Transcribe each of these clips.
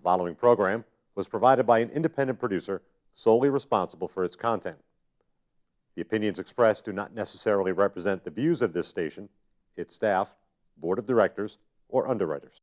following program was provided by an independent producer solely responsible for its content. The opinions expressed do not necessarily represent the views of this station, its staff, board of directors, or underwriters.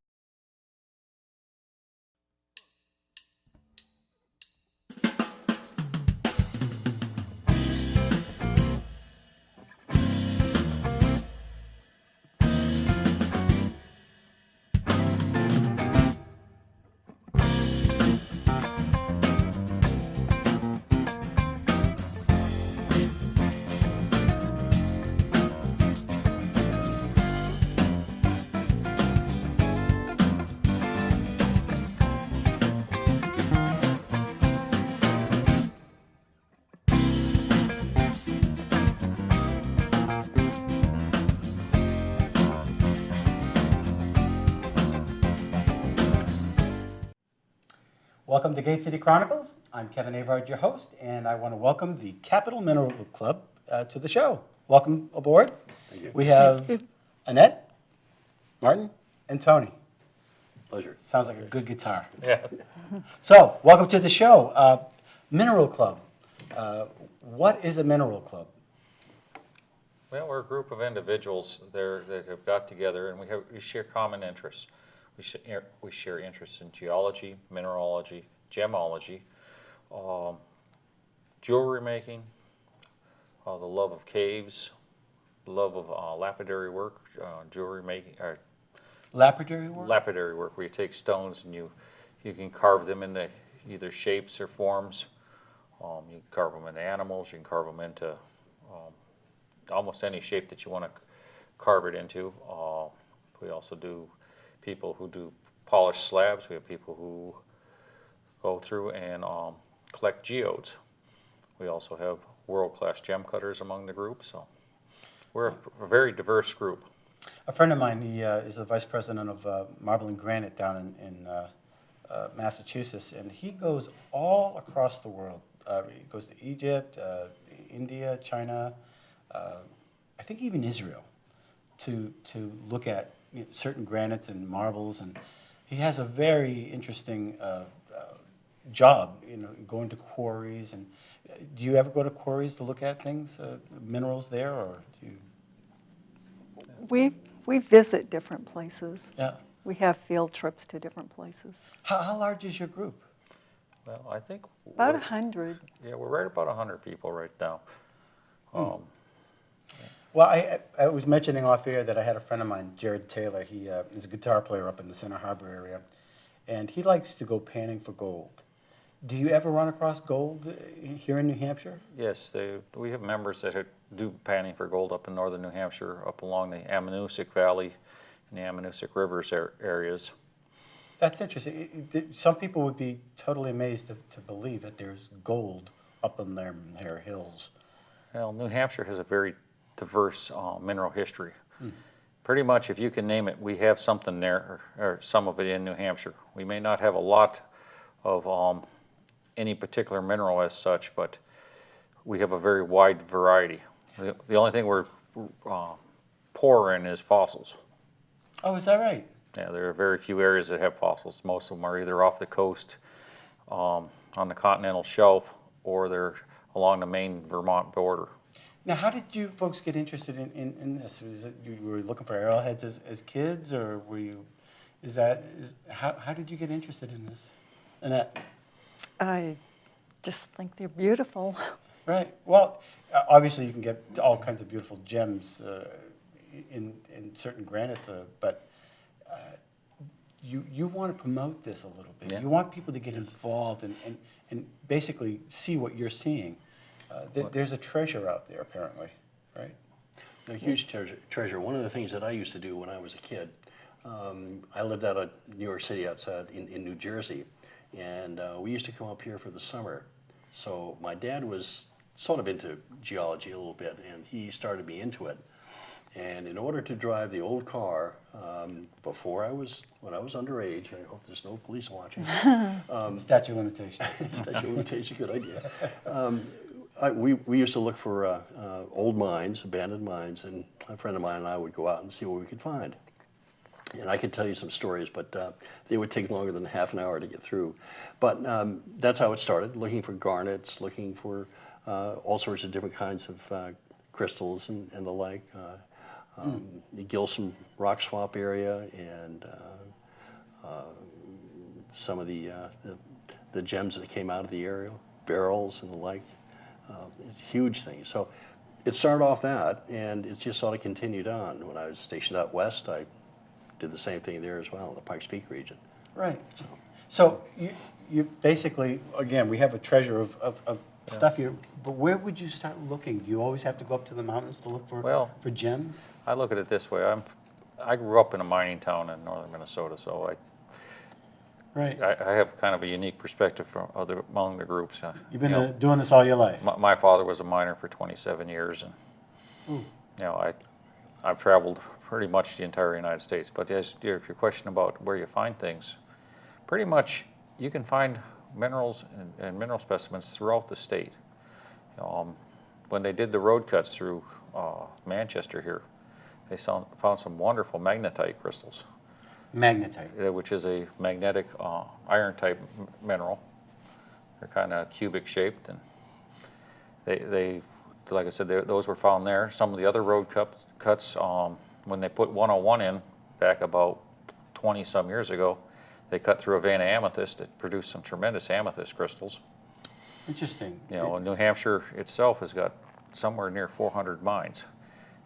Welcome to Gate City Chronicles. I'm Kevin Avard, your host, and I want to welcome the Capital Mineral Club to the show. Welcome aboard. Thank you. We have Annette, Martin, and Tony. Pleasure. Sounds like a good guitar. Yeah. So, welcome to the show. Mineral Club. What is a mineral club? Well, we're a group of individuals there that have got together, and we share common interests. We share interests in geology, mineralogy, gemology, jewelry making, the love of caves, the love of lapidary work, jewelry making. Lapidary work? Lapidary work, where you take stones and you can carve them into either shapes or forms. You can carve them into animals. You can carve them into almost any shape that you want to carve it into. We also do people who do polished slabs. We have people who go through and collect geodes. We also have world-class gem cutters among the group. So we're a very diverse group. A friend of mine, he is the vice president of Marble and Granite down in Massachusetts, and he goes all across the world. He goes to Egypt, India, China, I think even Israel, to look at certain granites and marbles, and he has a very interesting job, going to quarries. And do you ever go to quarries to look at things, minerals there, or do you? We visit different places. Yeah. We have field trips to different places. How large is your group? Well, I think About 100. Yeah, we're right about 100 people right now. Well, I was mentioning off air that I had a friend of mine, Jared Taylor. He is a guitar player up in the Center Harbor area, and he likes to go panning for gold. Do you ever run across gold here in New Hampshire? Yes, we have members that do panning for gold up in northern New Hampshire, up along the Ammonoosuc Valley and the Ammonoosuc Rivers areas. That's interesting. Some people would be totally amazed to believe that there's gold up in their hills. Well, New Hampshire has a very diverse mineral history. Pretty much, if you can name it, we have something there, or some of it in New Hampshire. We may not have a lot of any particular mineral as such, but we have a very wide variety. The only thing we're poor in is fossils. Oh, is that right? Yeah, there are very few areas that have fossils. Most of them are either off the coast, on the continental shelf, or they're along the Maine Vermont border. Now, how did you folks get interested in this? Was it you were looking for arrowheads as kids, or were you? How did you get interested in this? Annette? I just think they're beautiful. Right. Well, obviously you can get all kinds of beautiful gems in certain granites, but you want to promote this a little bit. Yeah. You want people to get involved and basically see what you're seeing. There's a treasure out there, apparently, right? A huge treasure. One of the things that I used to do when I was a kid, I lived out of New York City outside in New Jersey, and we used to come up here for the summer. So my dad was sort of into geology a little bit, and he started me into it. And in order to drive the old car, when I was underage, I hope there's no police watching. Statute of limitations. Statute of limitations, good idea. We used to look for old mines, abandoned mines, and a friend of mine and I would go out and see what we could find. And I could tell you some stories, but they would take longer than half an hour to get through. But that's how it started, looking for garnets, looking for all sorts of different kinds of crystals and the like. The Gilsum rock swap area and some of the gems that came out of the area, barrels and the like, huge things. So it started off that, and it just sort of continued on. When I was stationed out west, I did the same thing there as well, in the Pikes Peak region. Right. So you basically, again, we have a treasure of stuff here, but where would you start looking? Do you always have to go up to the mountains to look for gems? I look at it this way. I grew up in a mining town in northern Minnesota, so Right. I have kind of a unique perspective from among the groups. You've been doing this all your life. My father was a miner for 27 years, and Ooh. I've traveled pretty much the entire United States. But as your question about where you find things, pretty much you can find minerals and mineral specimens throughout the state. When they did the road cuts through Manchester here, they found some wonderful magnetite crystals. Magnetite. Which is a magnetic iron type mineral. They're kind of cubic shaped, and they like I said, those were found there. Some of the other road cuts, when they put 101 in back about 20 some years ago, they cut through a vein of amethyst that produced some tremendous amethyst crystals. Interesting. New Hampshire itself has got somewhere near 400 mines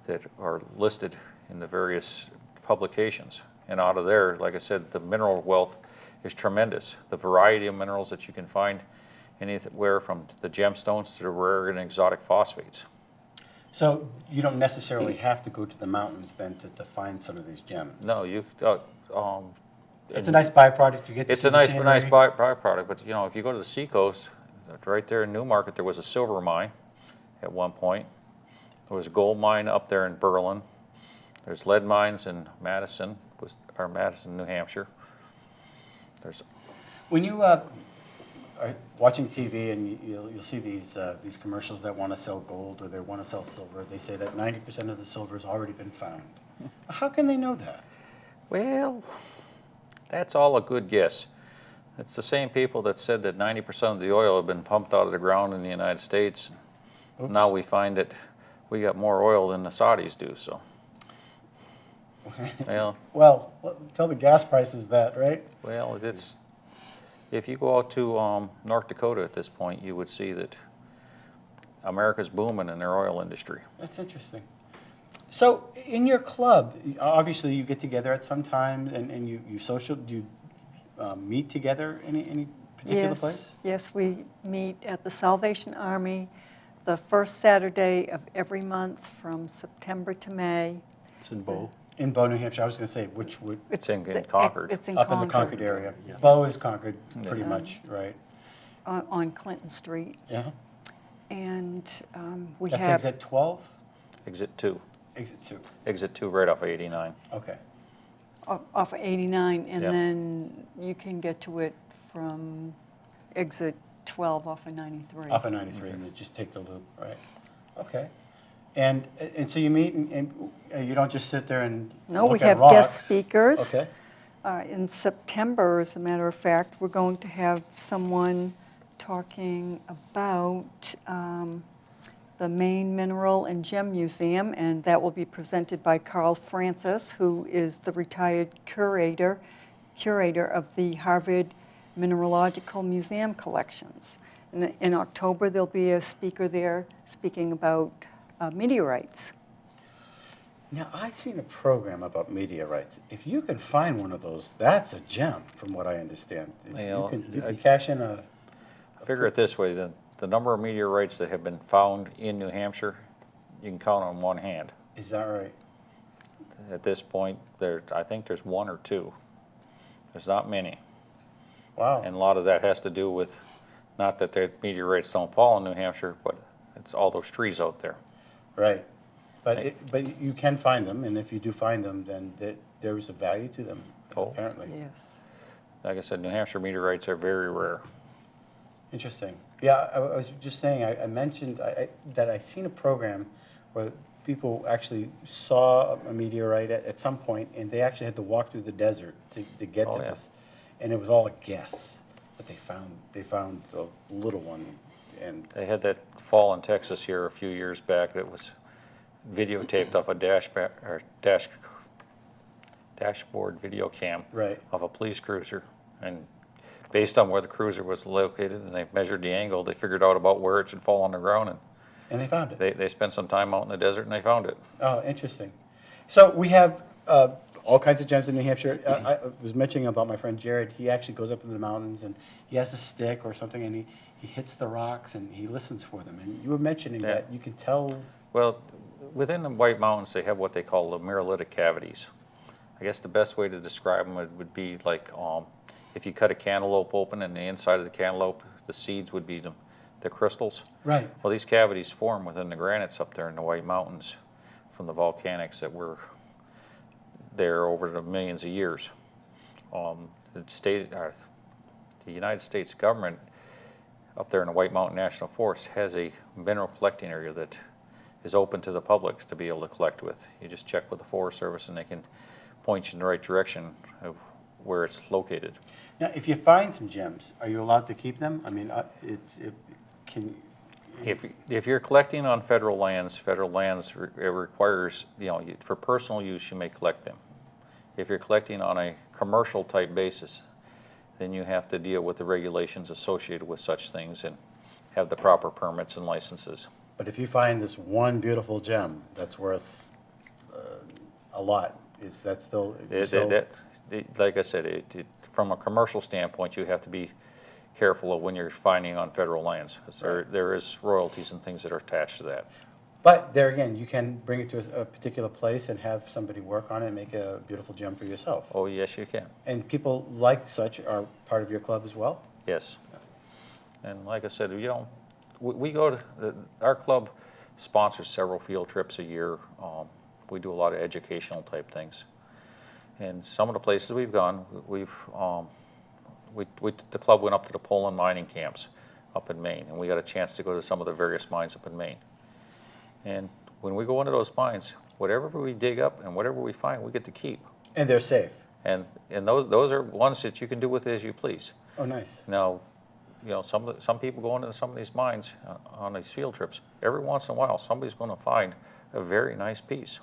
that are listed in the various publications. And out of there, like I said, the mineral wealth is tremendous. The variety of minerals that you can find anywhere from the gemstones to the rare and exotic phosphates. So you don't necessarily have to go to the mountains then to find some of these gems. No, it's a nice byproduct. You get to it's see a nice the nice scenery. byproduct. But if you go to the seacoast, right there in Newmarket, there was a silver mine at one point. There was a gold mine up there in Berlin. There's lead mines in Madison, New Hampshire. When you are watching TV and you'll see these commercials that want to sell gold or they want to sell silver, they say that 90% of the silver has already been found. How can they know that? Well, that's all a good guess. It's the same people that said that 90% of the oil had been pumped out of the ground in the United States. Oops. Now we find that we got more oil than the Saudis do, so. Well, tell the gas prices that, right? Well, if you go out to North Dakota at this point, you would see that America's booming in their oil industry. That's interesting. So in your club, obviously you get together at some time and you social, do you meet together any particular place? Yes, we meet at the Salvation Army the first Saturday of every month from September to May. It's in Bow. In Bow, New Hampshire. I was going to say, which would... It's in Concord. It's in Up Concord. in the Concord area. Yeah. Bow is Concord, pretty much, right? On Clinton Street. Yeah. And we That's have... exit 12? Exit 2. Exit 2. Exit 2 right off of 89. Okay. Off of 89, and Yep. then you can get to it from exit 12 off of 93. Off of 93, and you just take the loop, right? Okay. And so you meet, and you don't just sit there and No, look we at have rocks. guest speakers. Okay. In September, as a matter of fact, we're going to have someone talking about the Maine Mineral and Gem Museum, and that will be presented by Carl Francis, who is the retired curator of the Harvard Mineralogical Museum collections. In October, there'll be a speaker there speaking about meteorites. Now, I've seen a program about meteorites. If you can find one of those, that's a gem, from what I understand. Well, You can cash in a... Figure it this way, the number of meteorites that have been found in New Hampshire, you can count on one hand. Is that right? At this point, I think there's one or two. There's not many. Wow. And a lot of that has to do with, not that the meteorites don't fall in New Hampshire, but it's all those trees out there. Right. But you can find them, and if you do find them, then there is a value to them, apparently. Yes. Like I said, New Hampshire meteorites are very rare. Interesting. Yeah, I was just saying, I mentioned that I seen a program where people actually saw a meteorite at some point, and they actually had to walk through the desert to get to yeah. this, and it was all a guess. But they found a little one, and They had that fall in Texas here a few years back that was videotaped off a dashboard video cam right. of a police cruiser. And based on where the cruiser was located, and they measured the angle, they figured out about where it should fall on the ground, And they found it. and they spent some time out in the desert and they found it. Oh, interesting. So we have all kinds of gems in New Hampshire. I was mentioning about my friend Jared. He actually goes up into the mountains and he has a stick or something, and he hits the rocks and he listens for them. And you were mentioning Yeah. that you can tell. Well, within the White Mountains, they have what they call the muralitic cavities. I guess the best way to describe them would be like if you cut a cantaloupe open and the inside of the cantaloupe, the seeds would be the crystals. Right. Well, these cavities form within the granites up there in the White Mountains from the volcanics that were there over the millions of years. The United States government up there in the White Mountain National Forest has a mineral collecting area that is open to the public to be able to collect with. You just check with the Forest Service and they can point you in the right direction of where it's located. Now, if you find some gems, are you allowed to keep them? I mean, If you're collecting on federal lands it requires, for personal use, you may collect them. If you're collecting on a commercial type basis, then you have to deal with the regulations associated with such things and have the proper permits and licenses. But if you find this one beautiful gem that's worth a lot, is that still? Like I said, from a commercial standpoint, you have to be careful of when you're finding on federal lands, because there is royalties and things that are attached to that. But there again, you can bring it to a particular place and have somebody work on it and make a beautiful gem for yourself. Oh, yes, you can. And people like such are part of your club as well? Yes. And like I said, we go to, our club sponsors several field trips a year. We do a lot of educational type things. And some of the places we've gone, the club went up to the Poland mining camps up in Maine, and we got a chance to go to some of the various mines up in Maine. And when we go into those mines, whatever we dig up and whatever we find, we get to keep. And they're safe. And those are ones that you can do with as you please. Oh, nice. Now, some people go into some of these mines on these field trips. Every once in a while, somebody's going to find a very nice piece.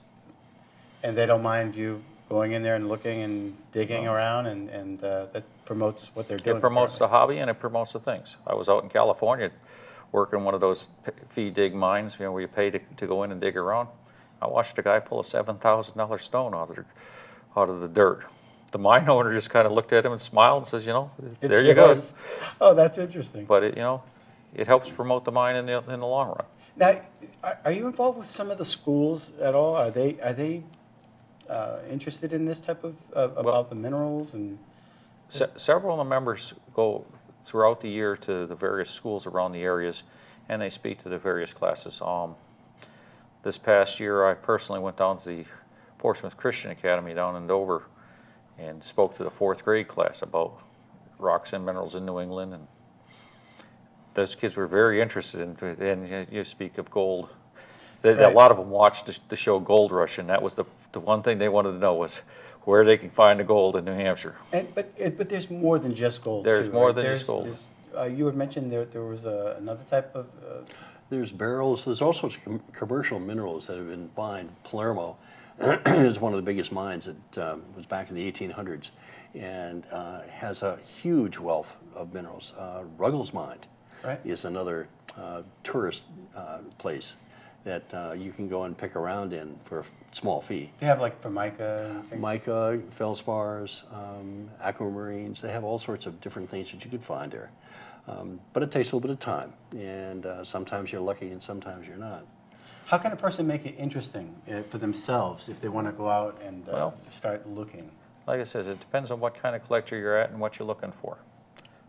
And they don't mind you going in there and looking and digging around, and that promotes what they're doing. It promotes the hobby and it promotes the things. I was out in California working one of those fee dig mines, where you pay to go in and dig around. I watched a guy pull a $7,000 stone out of the dirt. The mine owner just kind of looked at him and smiled and says, there you go. Oh, that's interesting. But it helps promote the mine in the long run. Now, are you involved with some of the schools at all? Are they interested in this type of about the minerals and? Several of the members go throughout the year to the various schools around the areas, and they speak to the various classes. This past year, I personally went down to the Portsmouth Christian Academy down in Dover and spoke to the 4th grade class about rocks and minerals in New England, and those kids were very interested in, and you speak of gold. A lot of them watched the show Gold Rush, and that was the one thing they wanted to know was where they can find the gold in New Hampshire. But there's more than just gold. There's more than just gold. You had mentioned there was another type of. There's barrels. There's all sorts of commercial minerals that have been mined. Palermo is one of the biggest mines that was back in the 1800s, and has a huge wealth of minerals. Ruggles Mine is another tourist place that you can go and pick around in for a small fee. They have like Formica and things? Mica, feldspars, aquamarines. They have all sorts of different things that you could find there. But it takes a little bit of time, and sometimes you're lucky and sometimes you're not. How can a person make it interesting for themselves if they want to go out and start looking? Like I said, it depends on what kind of collector you're at and what you're looking for.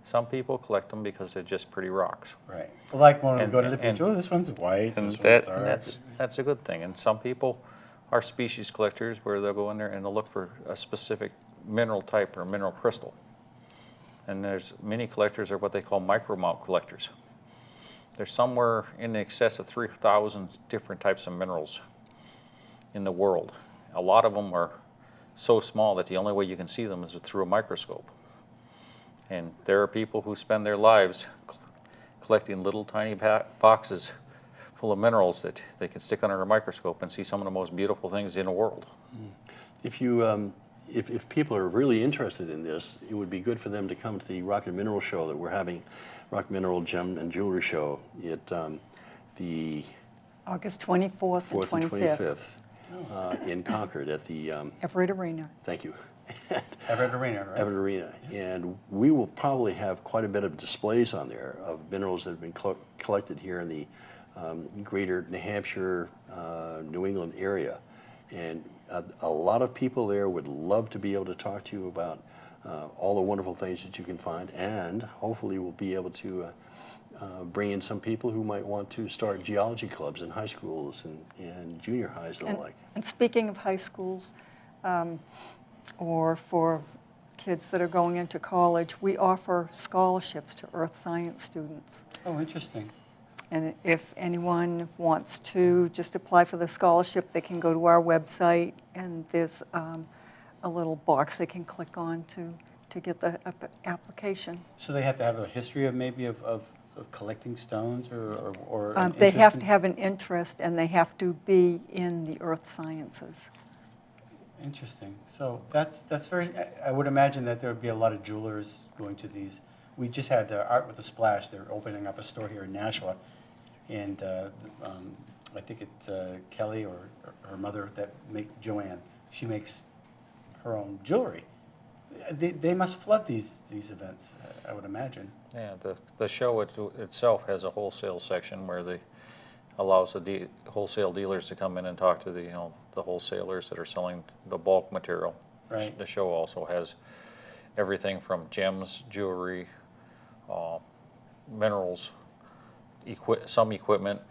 Some people collect them because they're just pretty rocks. Right. Well, like when we go to the beach, this one's white, and this one's dark. that's a good thing. And some people are species collectors where they'll go in there and they'll look for a specific mineral type or mineral crystal. And there's many collectors are what they call micromount collectors. There's somewhere in excess of 3,000 different types of minerals in the world. A lot of them are so small that the only way you can see them is through a microscope. And there are people who spend their lives collecting little tiny boxes full of minerals that they can stick under a microscope and see some of the most beautiful things in the world. If you, if people are really interested in this, it would be good for them to come to the Rock and Mineral Show that we're having, Rock Mineral Gem and Jewelry Show at the August 24th 4th and and 25th. 25th in Concord at the, Everett Arena. thank you, Everett Arena, right? Everett Arena. And we will probably have quite a bit of displays on there of minerals that have been collected here in the greater New Hampshire, New England area. And a lot of people there would love to be able to talk to you about all the wonderful things that you can find, and hopefully we'll be able to bring in some people who might want to start geology clubs in high schools and junior highs and the like. And speaking of high schools, or for kids that are going into college, we offer scholarships to earth science students. Oh, interesting. And if anyone wants to just apply for the scholarship, they can go to our website, and there's a little box they can click on to get the application. So they have to have a history of maybe of collecting stones or an They interest have in- to have an interest, and they have to be in the earth sciences. Interesting. So that's very. I would imagine that there would be a lot of jewelers going to these. We just had Art with a Splash. They're opening up a store here in Nashua, and I think it's Kelly or her mother that Joanne. She makes her own jewelry. They must flood these events, I would imagine. Yeah, the show itself has a wholesale section where they allows the wholesale dealers to come in and talk to the the wholesalers that are selling the bulk material. Right. The show also has everything from gems, jewelry, minerals, some equipment.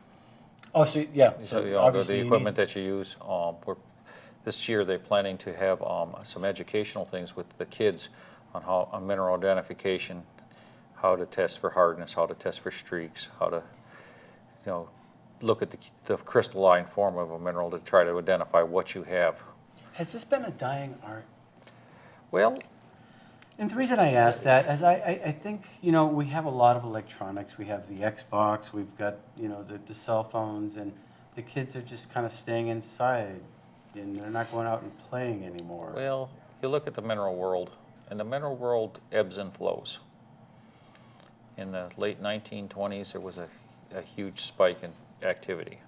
Oh, so yeah. So the obviously you equipment need- that you use. This year they're planning to have some educational things with the kids on mineral identification, how to test for hardness, how to test for streaks, how to look at the crystalline form of a mineral to try to identify what you have. Has this been a dying art? Well, And the reason I ask that is I think, we have a lot of electronics. We have the Xbox, we've got, the cell phones, and the kids are just kind of staying inside, and they're not going out and playing anymore. well, you look at the mineral world, and the mineral world ebbs and flows. In the late 1920s, there was a huge spike in activity.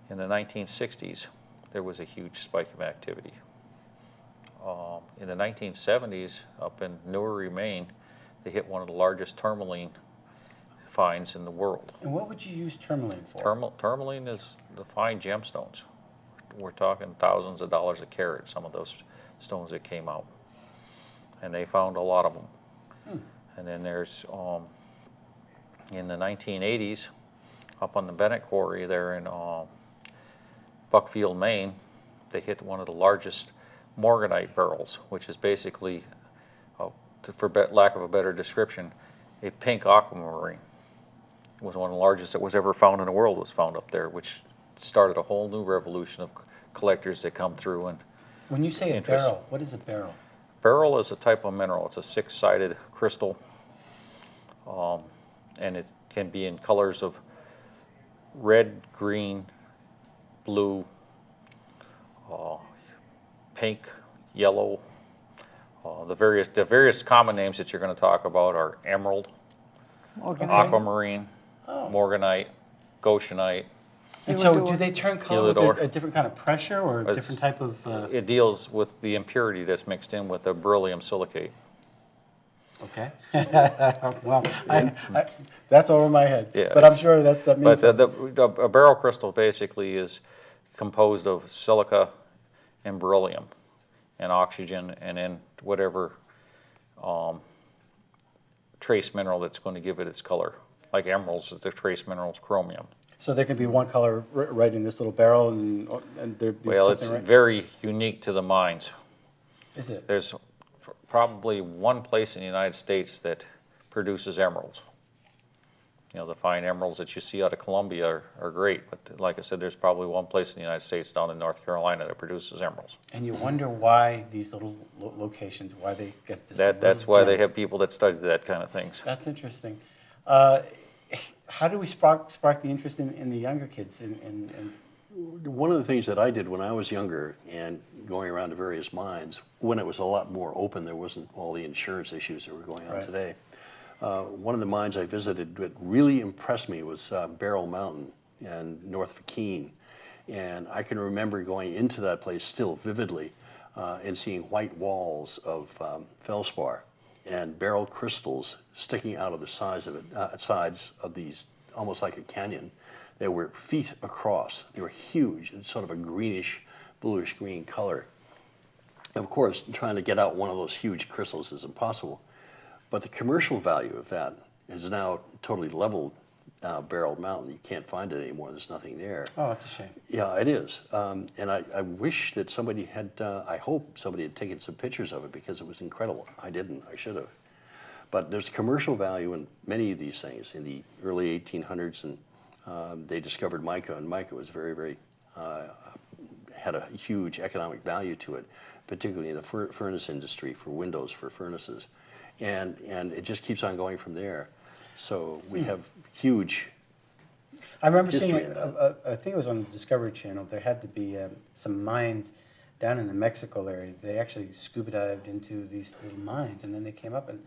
In the 1960s, there was a huge spike of activity. In the 1970s, up in Newry, Maine, they hit one of the largest tourmaline finds in the world. And what would you use tourmaline for? Tourmaline is the fine gemstones. We're talking thousands of dollars a carat, some of those stones that came out. And they found a lot of them. And then there's, in the 1980s, up on the Bennett Quarry there in Buckfield, Maine, they hit one of the largest morganite barrels, which is basically, for lack of a better description, a pink aquamarine. It was one of the largest that was ever found in the world, was found up there, which started a whole new revolution of collectors that come through. And When you say a interest. barrel, what is a barrel? Beryl is a type of mineral. It's a six-sided crystal, and it can be in colors of red, green, blue, pink, yellow. The various common names that you're going to talk about are emerald, Morganite. aquamarine, Oh. morganite, goshenite. And so Heliodor. do they turn color with Heliodor. a different kind of pressure or a It's- different type of... It deals with the impurity that's mixed in with the beryllium silicate. Okay. Well, that's over my head. Yeah, But I'm it's- sure that But means... a beryl crystal basically is composed of silica and beryllium and oxygen, and then whatever trace mineral that's going to give it its color. Like emeralds, the trace mineral is chromium. So there could be one color right in this little barrel, and there'd be Well, it's something right... very unique to the mines. Is it? There's probably one place in the United States that produces emeralds. You know, the fine emeralds that you see out of Colombia are great, but like I said, there's probably one place in the United States down in North Carolina that produces emeralds. And you wonder why these little locations, why they get this. That's little why they gem. have people that study that kind of things. That's interesting. How do we spark the interest in the younger kids? One of the things that I did when I was younger and going around to various mines, when it was a lot more open, there wasn't all the insurance issues that were going on Right. today. One of the mines I visited that really impressed me was Barrel Mountain in North Keene. And I can remember going into that place still vividly and seeing white walls of feldspar and beryl crystals sticking out of the sides of these, almost like a canyon. They were feet across. They were huge, sort of a greenish, bluish green color. Of course, trying to get out one of those huge crystals is impossible. But the commercial value of that is now totally leveled Barrel Mountain. You can't find it anymore. There's nothing there. Oh, it's a shame. Yeah, it is. And I wish that somebody had, I hope somebody had taken some pictures of it because it was incredible. I didn't. I should have. But there's commercial value in many of these things. In the early 1800s, and they discovered mica, and mica was very, had a huge economic value to it, particularly in the furnace industry for windows for furnaces. And it just keeps on going from there. So we have huge. I remember seeing, history in that. I think it was on the Discovery Channel, there had to be some mines down in the Mexico area. They actually scuba dived into these little mines, and then they came up and,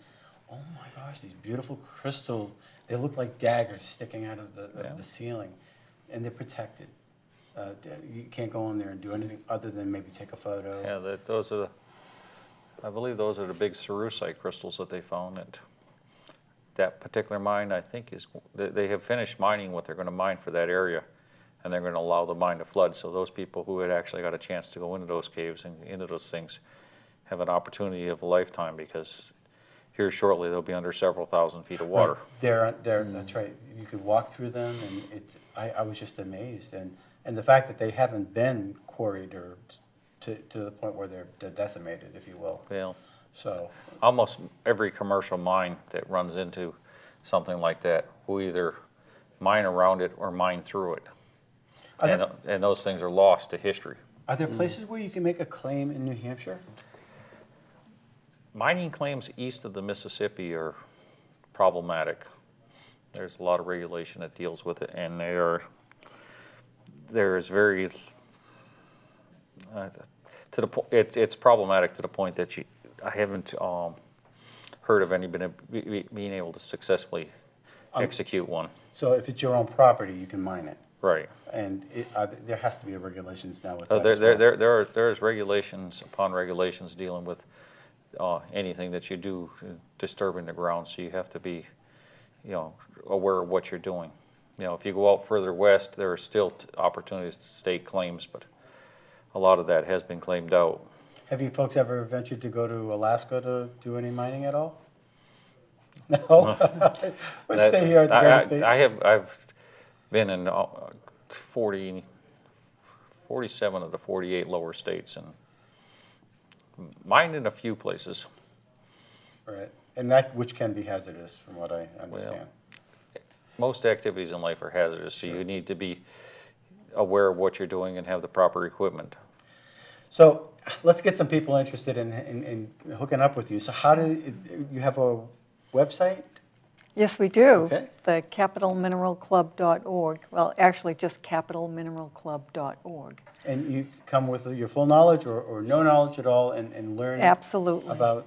oh my gosh, these beautiful crystal, they look like daggers sticking out of the ceiling, and they're protected. You can't go in there and do anything other than maybe take a photo. Yeah, those are I believe those are the big cerussite crystals that they found. And that particular mine, I think, they have finished mining what they're going to mine for that area, and they're going to allow the mine to flood. So those people who had actually got a chance to go into those caves and into those things have an opportunity of a lifetime, because here shortly they'll be under several thousand feet of water. Right. That's right. You could walk through them, and I was just amazed. And the fact that they haven't been quarried or to the point where they're decimated, if you will. Well, So almost every commercial mine that runs into something like that will either mine around it or mine through it. And those things are lost to history. are there places where you can make a claim in New Hampshire? Mining claims east of the Mississippi are problematic. There's a lot of regulation that deals with it, and there is very it's problematic to the point that I haven't heard of anybody being able to successfully execute one. So if it's your own property, you can mine it. Right. And there has to be regulations now with that as well. There's regulations upon regulations dealing with anything that you do disturbing the ground, so you have to be, aware of what you're doing. If you go out further west, there are still opportunities to stake claims, but a lot of that has been claimed out. Have you folks ever ventured to go to Alaska to do any mining at all? No? We'll stay here at the Granite State. I've been in 47 of the 48 lower states and mined in a few places. Right. And that, which can be hazardous, from what I understand. Most activities in life are hazardous, so you need to be aware of what you're doing and have the proper equipment. So let's get some people interested in hooking up with you. So you have a website? Yes, we do. Okay. The capitalmineralclub.org. Well, actually, just capitalmineralclub.org. And you come with your full knowledge or no knowledge at all and learn Absolutely. about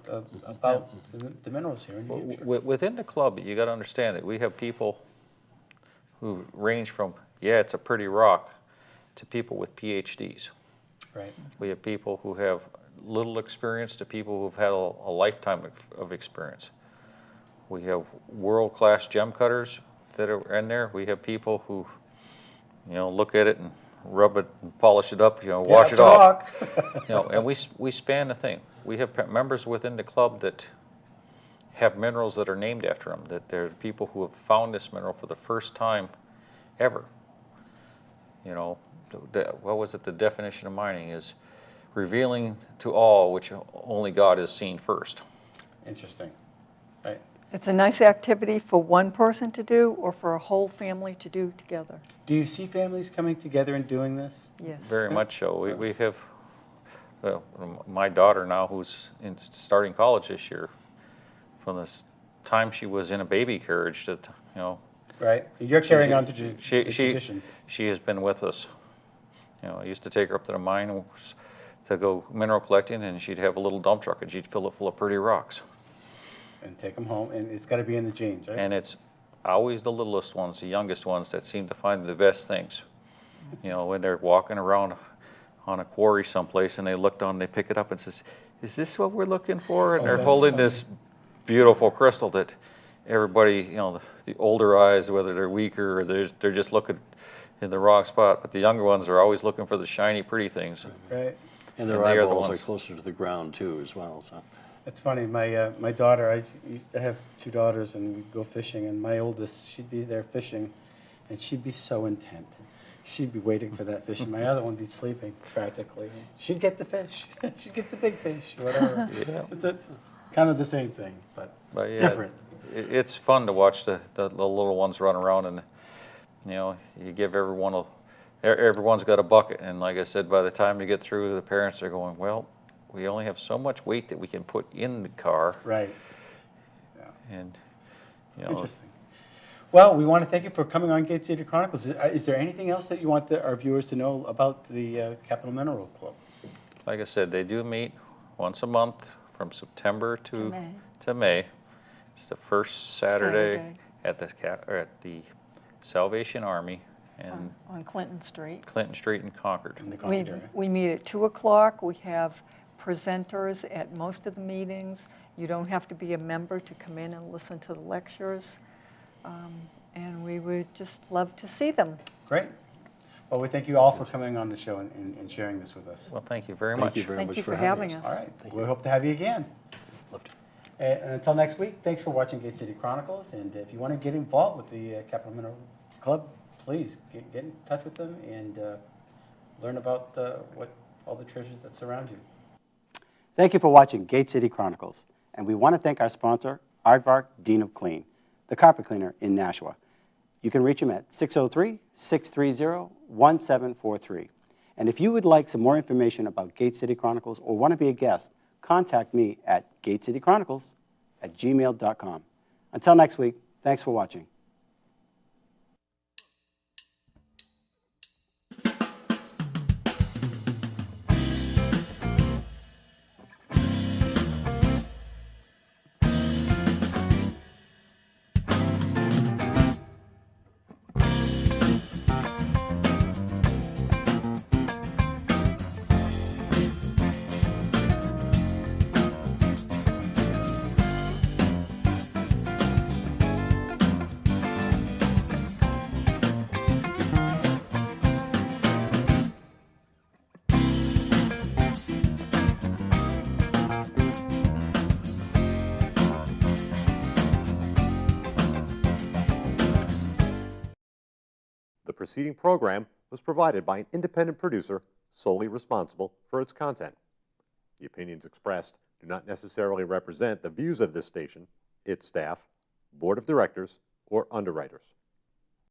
the minerals here in New Hampshire. Within the club, you got to understand that we have people who range from, it's a pretty rock, to people with PhDs. Right. We have people who have little experience to people who've had a lifetime of experience. We have world-class gem cutters that are in there. We have people who, look at it and rub it and polish it up, wash it off. And we span the thing. We have members within the club that have minerals that are named after them, that they're people who have found this mineral for the first time ever. What was it? The definition of mining is revealing to all which only God has seen first. Interesting. Right. It's a nice activity for one person to do or for a whole family to do together. Do you see families coming together and doing this? Yes. Very much so. We have my daughter now, who's starting college this year. From the time she was in a baby carriage, that Right. You're carrying on to the she tradition. she has been with us. I used to take her up to the mine to go mineral collecting, and she'd have a little dump truck, and she'd fill it full of pretty rocks. And take them home, and it's got to be in the genes, right? And it's always the littlest ones, the youngest ones, that seem to find the best things. When they're walking around on a quarry someplace and they look down and they pick it up and says, "Is this what we're looking for?" And they're that's holding funny. this beautiful crystal that everybody, the older eyes, whether they're weaker or they're just looking in the wrong spot. But the younger ones are always looking for the shiny, pretty things. Right. And their And they are the eyeballs are ones. closer to the ground too, as well. So. It's funny. My daughter, I have 2 daughters, and we go fishing. And my oldest, she'd be there fishing, and she'd be so intent. She'd be waiting for that fish, and my other one would be sleeping practically. She'd get the fish. She'd get the big fish, whatever. Yeah. It's kind of the same thing, but Yeah, different. It's fun to watch the little ones run around, and you give everyone's got a bucket, and like I said, by the time you get through, the parents are going, well, we only have so much weight that we can put in the car, Right. Yeah. and Interesting. Well, we want to thank you for coming on Gate City Chronicles. Is there anything else that you want our viewers to know about the Capital Mineral Club? like I said, they do meet once a month from September to May. It's the first Saturday at the Salvation Army and On Clinton Street. Clinton Street in Concord. In the Concord area? We meet at 2 o'clock. We have presenters at most of the meetings. You don't have to be a member to come in and listen to the lectures. And we would just love to see them. Great. Well, we thank you all for coming on the show and sharing this with us. Well, thank you very Thank much. you very Thank much you for for having having us. us. All right. Thank We you. hope to have you again. Love to. And until next week, thanks for watching Gate City Chronicles. And if you want to get involved with the Capital Mineral Club, please get in touch with them and learn about what all the treasures that surround you. Thank you for watching Gate City Chronicles. And we want to thank our sponsor, Avard Dean of Clean, the carpet cleaner in Nashua. You can reach him at 603-630-1743. And if you would like some more information about Gate City Chronicles or want to be a guest, contact me at gatecitychronicles@gmail.com. Until next week, thanks for watching. The preceding program was provided by an independent producer solely responsible for its content. The opinions expressed do not necessarily represent the views of this station, its staff, board of directors, or underwriters.